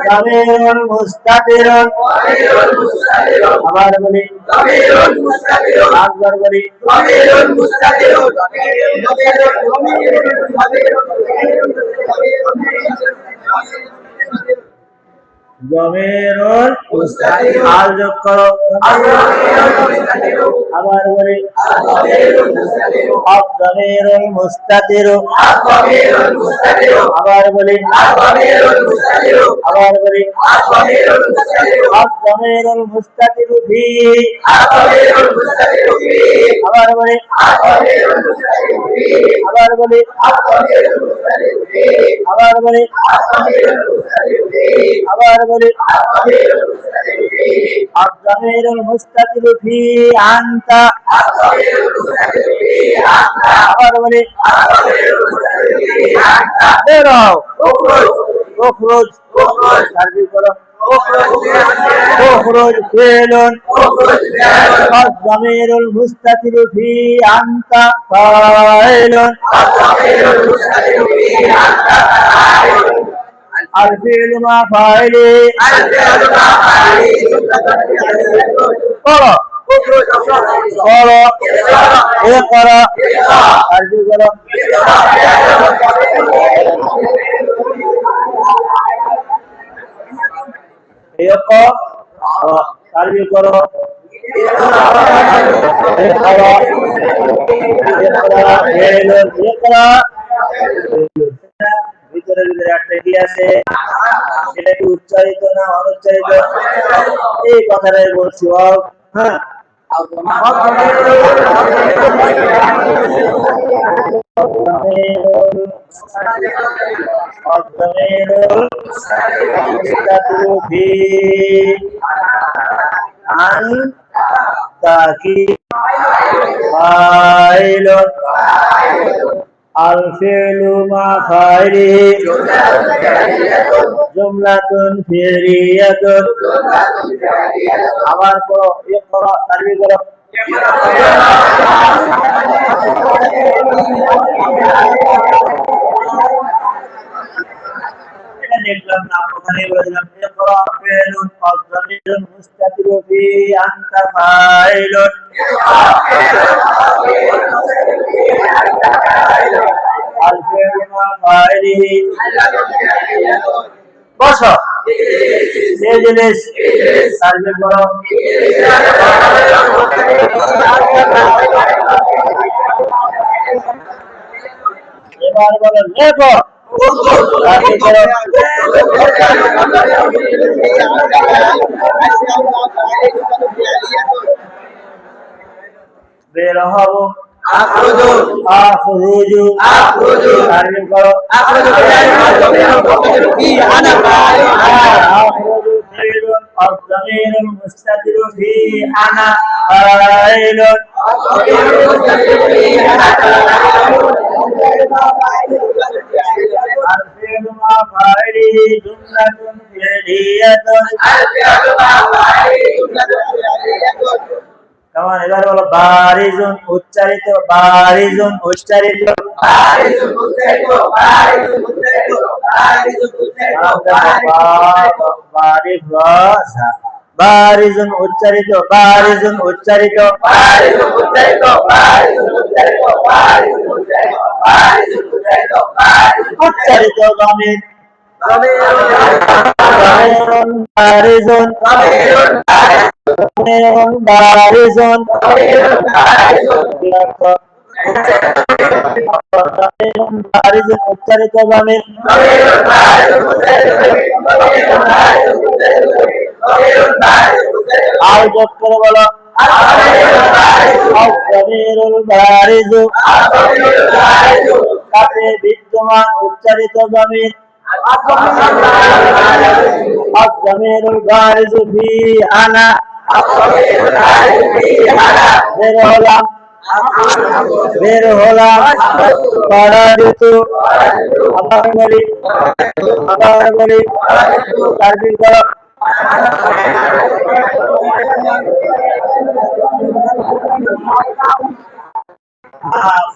ضمير مستتر আবার বলি একবার বলি ضمير مستتر আল যোগ করো আবার বলি الضمير المستتر আবার বলি আবার বলি الضمير المستتر فيه আবার বলি আবার বলি আবার বলি আবার বলি الضمير المستتر فيه أنت আবার বলি বেরো اخرج তারবির করো اخرج فعل الضمير المستتر فيه أنت فاعل الفعل مع فاعله قرأ قرأ اقرأ ترجمة করো اقرأ ترجمة করো اقرأ اقرأ ভিতরে ভিতরে একটা কি আছে এটা কি উচ্চারিত না অনুচ্চারিত এই কথাটাই বলছি হ্যাঁ الفعل مع فاعله جملة فعلية আবার করো اقرأ তারবির করো এটা দেখলাম না ওখানে বলেছিলাম اقرأ فعل الضمير المستتر فيه أنت فاعل الفعل مع فاعله বসো اجلس তারবির করো এবার বলো লেখো তারবির করো বের হবো أخرج تعريف করো الضمير المستتر فيه أنا فاعل الفعل مع فاعله جملة فعلية কেমন এবার বলো বারিজুন উচ্চারিত বারিজুন উচ্চারিত বারিজুন উচ্চারিত বারিজুন উচ্চারিত উচ্চারিত ضمير বারিজুন বারিজুন বারিজুন উচ্চারিত ضمير আর যোগ করে বলো الضمير البارز তাতে বিদ্যমান উচ্চারিত ضمير الضمير البارز فيه أنا বের হলাম পরাজিত আবার বলি তারবির করো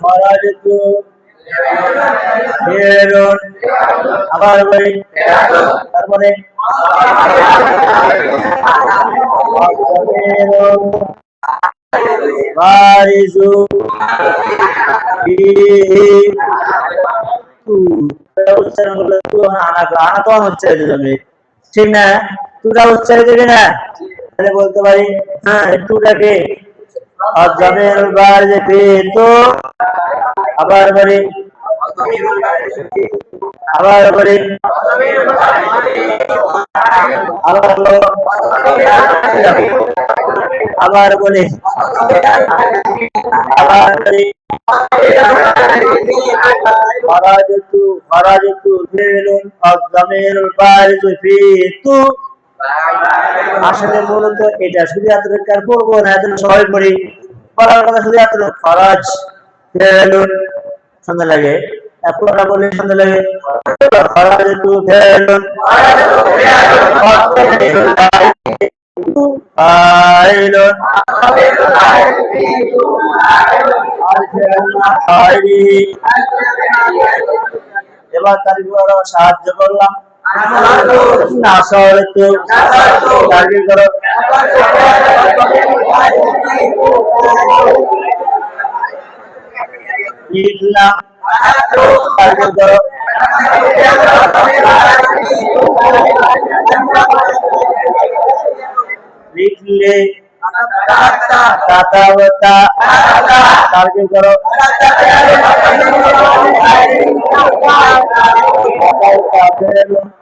পরাজিত ফিরুন আবার বলি তারপরে বারিজু উচ্চারণ করলে আনা উচ্চারিত যাবে ঠিক না তুটা উচ্চারিত হবে না তাহলে বলতে পারি হ্যাঁ টুটাকে জমের বারিজে তো আবার বলি আবার বলি আবার বলি আবার বলি খরাজতু ফিলুন আযমির বারিজ ফি তু আসলে মূলত এটা শুধু এতটুকু পড়বো না এত সবাই পড়ি পড়ার কথা শুধু এত খরাজ ফিলুন সুন্দর লাগে পুরোটা বলে সুন্দর লাগে খরাজতু ফিলুন ফাইলুন এবার তারিখগুলো সাহায্য করলাম লিখলাম লিখলে কাতাবতা তারকে করো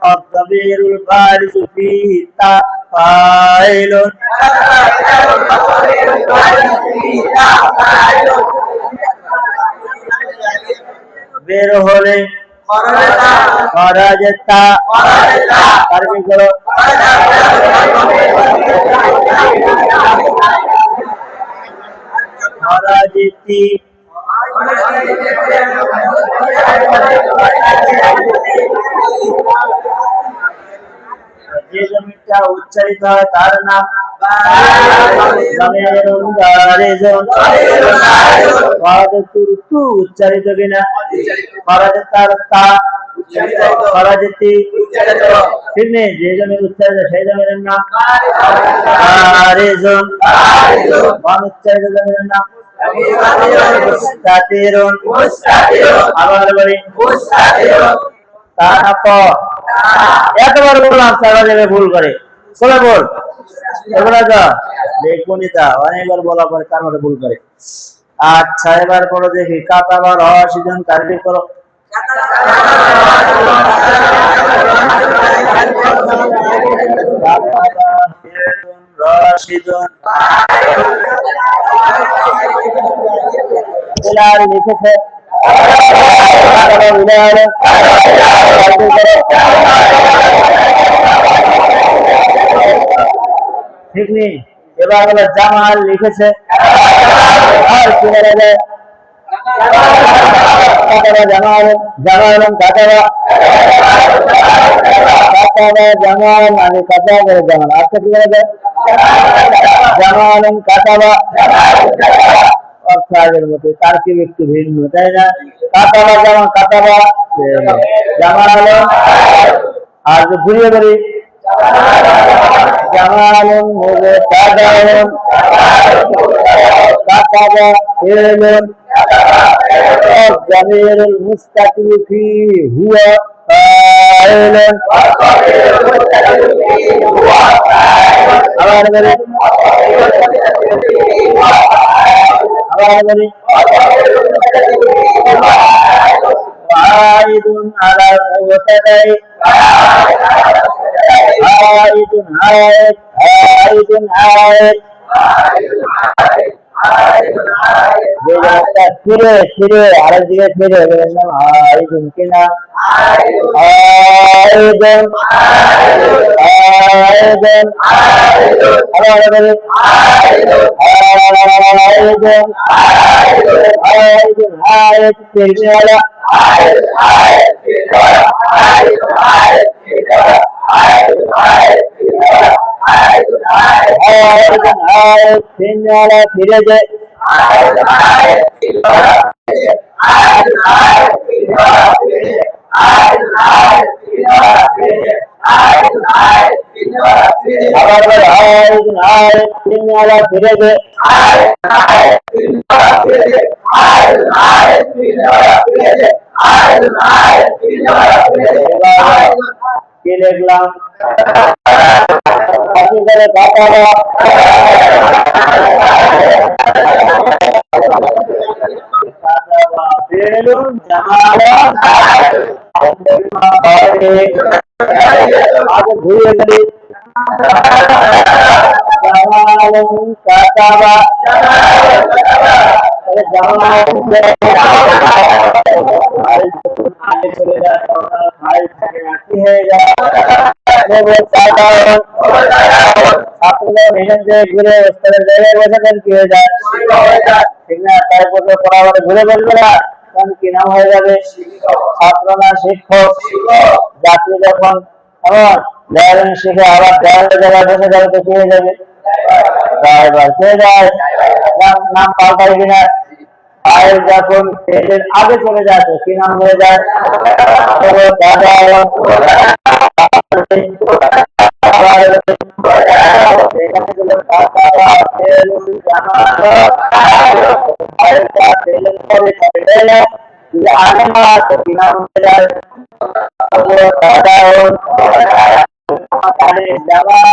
আযমিরুল বারিজ ফি তা ফাইলুন বের হলে খরাজতা তারকে করো খরাজতি যে জমিটা উচ্চারিত হয় তার নাম উচ্চারিত কিনা খরাজতার তা খরাজতি ঠিক নেই যে জমি উচ্চারিত সেই জমির নাম অনুচ্চারিত জমির নাম আবার বলি তারপর এতবার বললাম তারা যাবে ভুল করে চলে বল এগুলা যা দেখবনি তা অনেকবার বলার পরে তার মধ্যে ভুল করে আচ্ছা এবার পড়ো দেখি কাতাবা রশিদুন তারবির করো রশিদুন বিলাল লিখেছে ঠিক নেই এবার হলো জামাল লিখেছে আর কি বলে জামাল জামাল কাতাবা কাতাবা জামাল আমি কাতা করে জামাল আচ্ছা কি বলে জামাল কাতাবা অর্থের মধ্যে তার কি একটু ভিন্ন তাই না কাতাবা জামা কাতাবা জামাল আর ঘুরিয়ে বলি জামালুন মুবতাদাউন কাতাবা ফিলুন জামিরুল মুস্তাকিল ফি হুয়া ফাইলুন আবার বলি عائد على المبتدأ عائد عائد عائد عائد ফিরে ফিরে আরেক দিকে ফিরে বললাম আইদুন কিনা আইদুন আইদুন আইদুন আইদুন আইদুন আইদ ফিরে আলা আইদ আইদ ফিরে যায় আবার বলে ফিরে যে কি দেখলাম আগে ঘুরিয়ে গেলি ঘুরে জায়গায় বসে কি হয়ে যায় ঠিক না তারপর ঘুরে বসবে না তখন কি নাম হয়ে যাবে ছাত্র না শিক্ষক যাত্রী যখন ড্রাইভিং শিখে আবার ড্রাইভারের জায়গায় বসে যাবে তো কি হয়ে যাবে ড্রাইভার কে যায় নাম পাল্টাই কিনা আর যখন ট্রেনের আগে চলে যায় তো কি নাম হয়ে যায়